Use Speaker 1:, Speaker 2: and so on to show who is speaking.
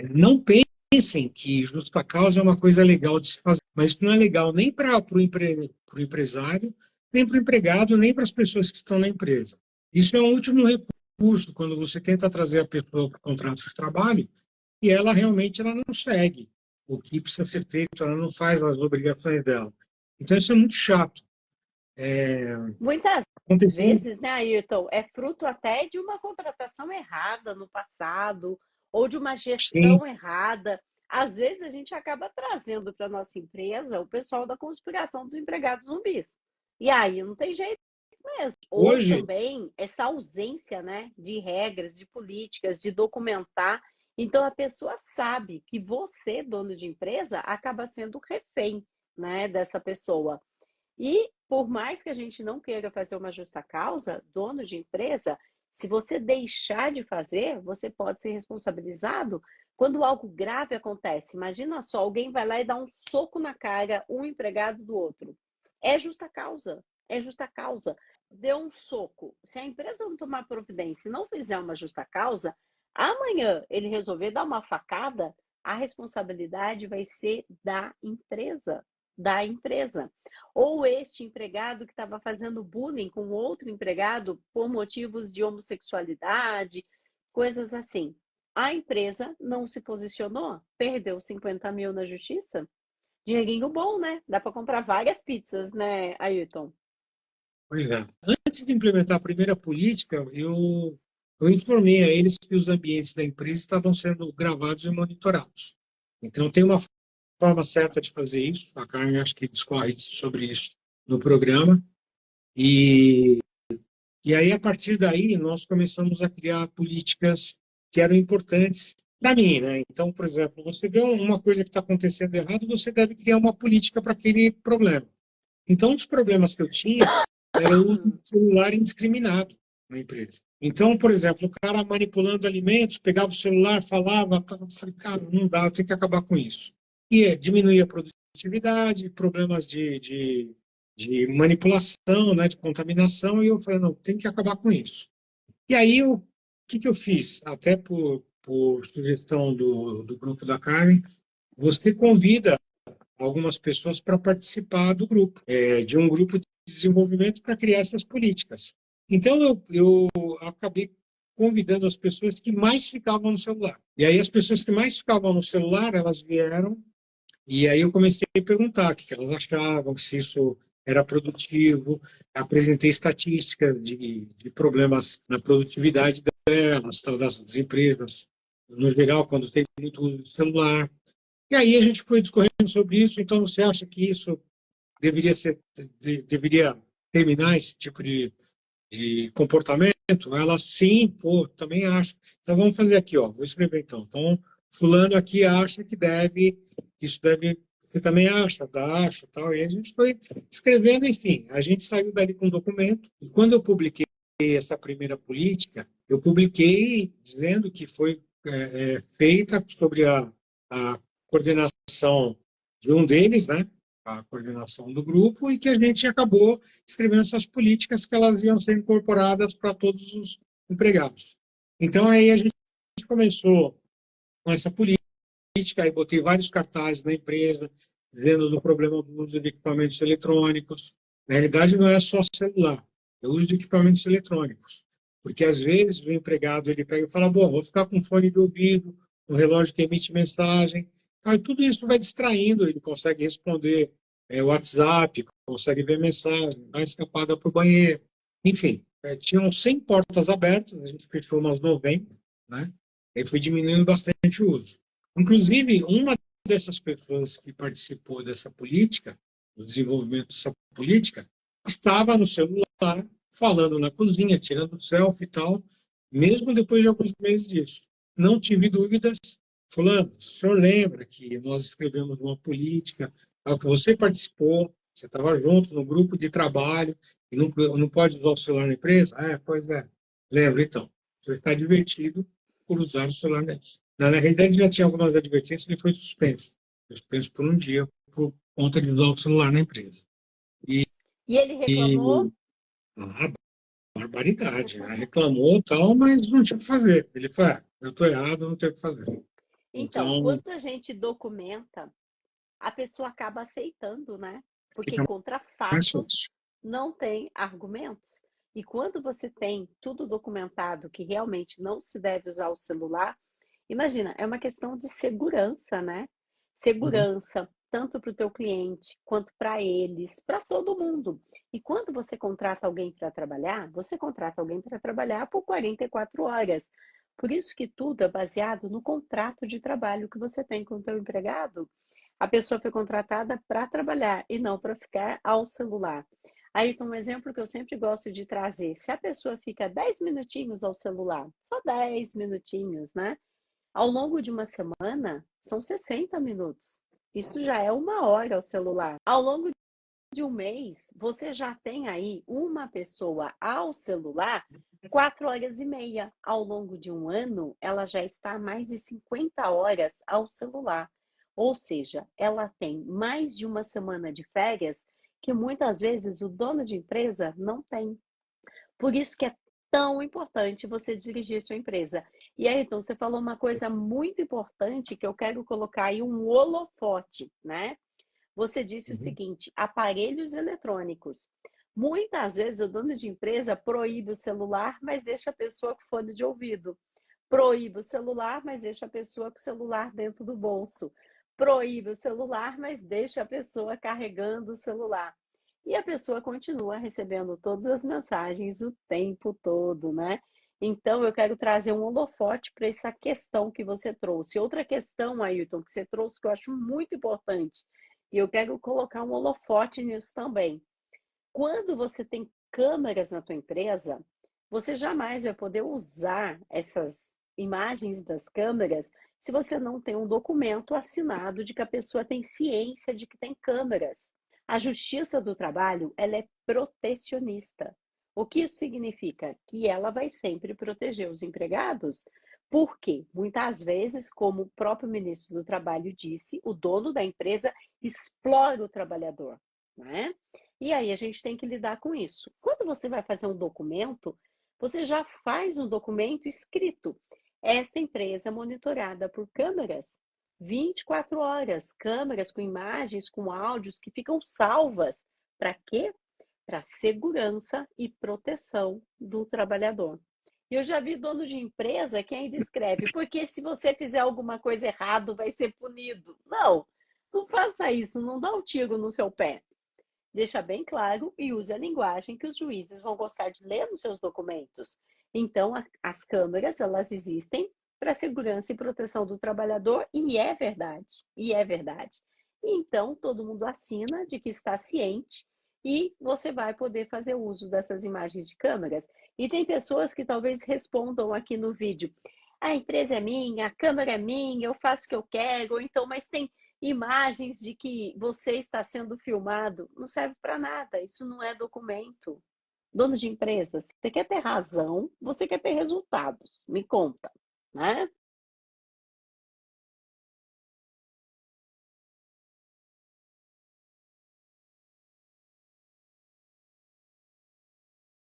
Speaker 1: Não pensem que justa causa é uma coisa legal de se fazer, mas isso não é legal nem para o empresário, nem para o empregado, nem para as pessoas que estão na empresa. Isso é um último recurso quando você tenta trazer a pessoa para o contrato de trabalho e ela realmente não segue o que precisa ser feito, ela não faz as obrigações dela. Então isso é muito chato.
Speaker 2: Muitas
Speaker 1: Aconteceu,
Speaker 2: vezes, né, Ayrton, é fruto até de uma contratação errada no passado ou de uma
Speaker 1: sim,
Speaker 2: gestão errada. Às vezes a gente acaba trazendo para a nossa empresa o pessoal da conspiração dos empregados zumbis. E aí não tem jeito mesmo. Ou
Speaker 1: hoje,
Speaker 2: também essa ausência, né, de regras, de políticas, de documentar. Então a pessoa sabe que você, dono de empresa, acaba sendo refém, né, dessa pessoa. E por mais que a gente não queira fazer uma justa causa, dono de empresa, se você deixar de fazer, você pode ser responsabilizado quando algo grave acontece. Imagina só, alguém vai lá e dá um soco na cara um empregado do outro. É justa causa, é justa causa. Deu um soco. Se a empresa não tomar providência e não fizer uma justa causa, amanhã ele resolver dar uma facada, a responsabilidade vai ser da empresa. Da empresa. Ou este empregado que estava fazendo bullying com outro empregado por motivos de homossexualidade, coisas assim. A empresa não se posicionou, perdeu 50 mil na justiça. Dinheirinho bom, né? Dá para comprar várias pizzas, né, Ayrton?
Speaker 1: pois é. Antes de implementar a primeira política, eu informei a eles que os ambientes da empresa estavam sendo gravados e monitorados. Então, tem uma forma certa de fazer isso. A Carmen acho que discorre sobre isso no programa. E, e aí, a partir daí, nós começamos a criar políticas que eram importantes para mim, né? Então, por exemplo, você vê uma coisa que está acontecendo errado, você deve criar uma política para aquele problema. Então, um dos problemas que eu tinha era o uso de celular indiscriminado na empresa. Então, por exemplo, o cara manipulando alimentos, pegava o celular, falava, eu falei, cara, não dá, eu tenho que acabar com isso. Diminuir a produtividade, problemas de manipulação, né, de contaminação, e eu falei, não, tem que acabar com isso. E aí, o que eu fiz? Até por sugestão do grupo da Carmen, você convida algumas pessoas para participar do grupo, de um grupo de desenvolvimento para criar essas políticas. Então, eu acabei convidando as pessoas que mais ficavam no celular. E aí, as pessoas que mais ficavam no celular, elas vieram, e aí eu comecei a perguntar o que elas achavam, se isso era produtivo. Apresentei estatísticas de problemas na produtividade delas, das empresas, no geral, quando tem muito uso do celular. E aí a gente foi discorrendo sobre isso. Então, você acha que isso deveria terminar esse tipo de comportamento? Ela, sim, pô, também acho. Então, vamos fazer aqui, ó, vou escrever então. Então, fulano aqui acha que isso deve, você também acha, tá, acho, tal. E a gente foi escrevendo, enfim, a gente saiu dali com um documento. E quando eu publiquei essa primeira política, eu publiquei dizendo que foi feita sobre a coordenação de um deles, né? A coordenação do grupo, e que a gente acabou escrevendo essas políticas que elas iam ser incorporadas para todos os empregados. Então, aí a gente começou com essa política, aí botei vários cartazes na empresa, dizendo do problema do uso de equipamentos eletrônicos. Na realidade, não é só celular, é o uso de equipamentos eletrônicos. Porque, às vezes, o empregado ele pega e fala, bom, vou ficar com fone de ouvido, um relógio que emite mensagem. Aí, tudo isso vai distraindo, ele consegue responder WhatsApp, consegue ver mensagem, dá uma escapada para o banheiro. Enfim, tinham 100 portas abertas, a gente fechou umas 90, né? E foi diminuindo bastante o uso. Inclusive, uma dessas pessoas que participou dessa política, do desenvolvimento dessa política, estava no celular, falando na cozinha, tirando selfie e tal, mesmo depois de alguns meses disso. Não tive dúvidas. Fulano, o senhor lembra que nós escrevemos uma política, tal, que você participou, você estava junto no grupo de trabalho, e não pode usar o celular na empresa? Pois é. Lembra, então. Você está divertido por usar o celular na realidade, já tinha algumas advertências, ele foi suspenso. Foi suspenso por um dia por conta de usar o celular na empresa. E,
Speaker 2: E ele reclamou?
Speaker 1: e a barbaridade, né? Reclamou e tal, mas não tinha o que fazer. Ele falou, eu estou errado, não tenho o que fazer.
Speaker 2: Então,
Speaker 1: Então,
Speaker 2: quando a gente documenta, a pessoa acaba aceitando, né? Porque
Speaker 1: fica
Speaker 2: contra
Speaker 1: mais
Speaker 2: fatos
Speaker 1: fácil.
Speaker 2: não tem argumentos. E quando você tem tudo documentado que realmente não se deve usar o celular, imagina, é uma questão de segurança, né?
Speaker 1: Uhum.
Speaker 2: Segurança, tanto para o teu cliente quanto para eles, para todo mundo. E quando você contrata alguém para trabalhar, você contrata alguém para trabalhar por 44 horas. Por isso que tudo é baseado no contrato de trabalho que você tem com o teu empregado. A pessoa foi contratada para trabalhar e não para ficar ao celular. Aí, então, um exemplo que eu sempre gosto de trazer: se a pessoa fica 10 minutinhos ao celular, só 10 minutinhos, né? Ao longo de uma semana, são 60 minutos. Isso já é 1 hora ao celular. Ao longo de um mês, você já tem aí uma pessoa ao celular 4 horas e meia. Ao longo de um ano, ela já está mais de 50 horas ao celular. Ou seja, ela tem mais de uma semana de férias que muitas vezes o dono de empresa não tem. Por isso que é tão importante você dirigir sua empresa. E aí, então, você falou uma coisa muito importante que eu quero colocar aí um holofote, né? Você disse o
Speaker 1: Uhum.
Speaker 2: seguinte: aparelhos eletrônicos. Muitas vezes o dono de empresa proíbe o celular, mas deixa a pessoa com fone de ouvido. Proíbe o celular, mas deixa a pessoa com o celular dentro do bolso. Proíbe o celular, mas deixa a pessoa carregando o celular. E a pessoa continua recebendo todas as mensagens o tempo todo, né? Então, eu quero trazer um holofote para essa questão que você trouxe. Outra questão, Ailton, que você trouxe, que eu acho muito importante, e eu quero colocar um holofote nisso também. Quando você tem câmeras na tua empresa, você jamais vai poder usar essas imagens das câmeras se você não tem um documento assinado de que a pessoa tem ciência de que tem câmeras. A Justiça do Trabalho, ela é protecionista. O que isso significa? Que ela vai sempre proteger os empregados, porque muitas vezes, como o próprio ministro do Trabalho disse, o dono da empresa explora o trabalhador, né? E aí a gente tem que lidar com isso. Quando você vai fazer um documento, você já faz um documento escrito. Esta empresa é monitorada por câmeras 24 horas, câmeras com imagens, com áudios que ficam salvas. Para quê? Para segurança e proteção do trabalhador. E eu já vi dono de empresa que ainda escreve, porque se você fizer alguma coisa errada, vai ser punido. Não, não faça isso, não dá um tiro no seu pé. Deixa bem claro e use a linguagem que os juízes vão gostar de ler nos seus documentos. Então, as câmeras, elas existem para segurança e proteção do trabalhador e é verdade. E é verdade. E então, todo mundo assina de que está ciente e você vai poder fazer uso dessas imagens de câmeras. E tem pessoas que talvez respondam aqui no vídeo: a empresa é minha, a câmera é minha, eu faço o que eu quero, ou então, mas tem imagens de que você está sendo filmado, não serve para nada, isso não é documento. Dono de empresa, você quer ter razão, você quer ter resultados, me conta, né?